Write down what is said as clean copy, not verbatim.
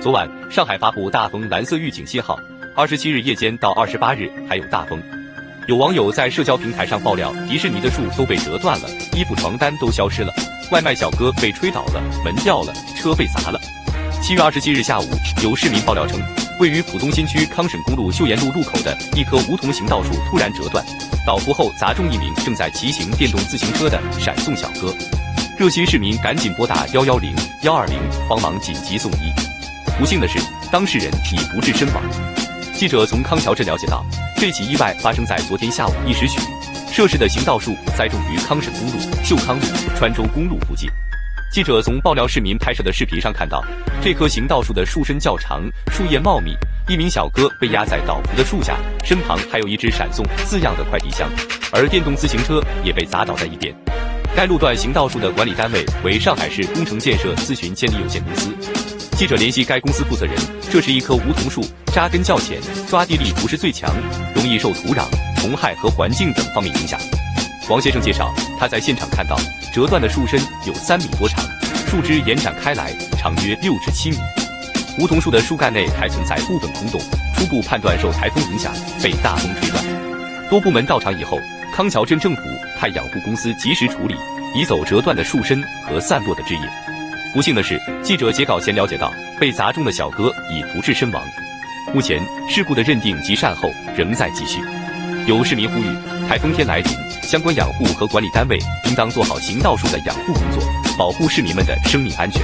昨晚，上海发布大风蓝色预警信号，27日夜间到28日还有大风。有网友在社交平台上爆料，迪士尼的树都被折断了，衣服床单都消失了，外卖小哥被吹倒了，门掉了，车被砸了。7月27日下午，有市民爆料称，位于浦东新区康沈公路秀妍路路口的一棵梧桐行道树突然折断，倒伏后砸中一名正在骑行电动自行车的闪送小哥。热心市民赶紧拨打110、120帮忙紧急送医。不幸的是，当事人已不治身亡。记者从康桥镇了解到，这起意外发生在昨天下午1时许，涉事的行道树栽种于康沈公路、秀康路、川州公路附近。记者从爆料市民拍摄的视频上看到，这棵行道树的树身较长，树叶茂密，一名小哥被压在倒伏的树下，身旁还有一只闪送字样的快递箱，而电动自行车也被砸倒在一边。该路段行道树的管理单位为上海市工程建设咨询监理有限公司。记者联系该公司负责人，这是一棵梧桐树，扎根较浅，抓地力不是最强，容易受土壤、虫害和环境等方面影响。王先生介绍，他在现场看到折断的树身有3米多长，树枝延展开来，长约6至7米。梧桐树的树干内还存在部分空洞，初步判断受台风影响被大风吹断。多部门到场以后，康桥镇政府派养护公司及时处理，移走折断的树身和散落的枝叶。不幸的是，记者截稿前了解到，被砸中的小哥已不治身亡。目前，事故的认定及善后仍在继续。有市民呼吁，台风天来临，相关养护和管理单位应当做好行道树的养护工作，保护市民们的生命安全。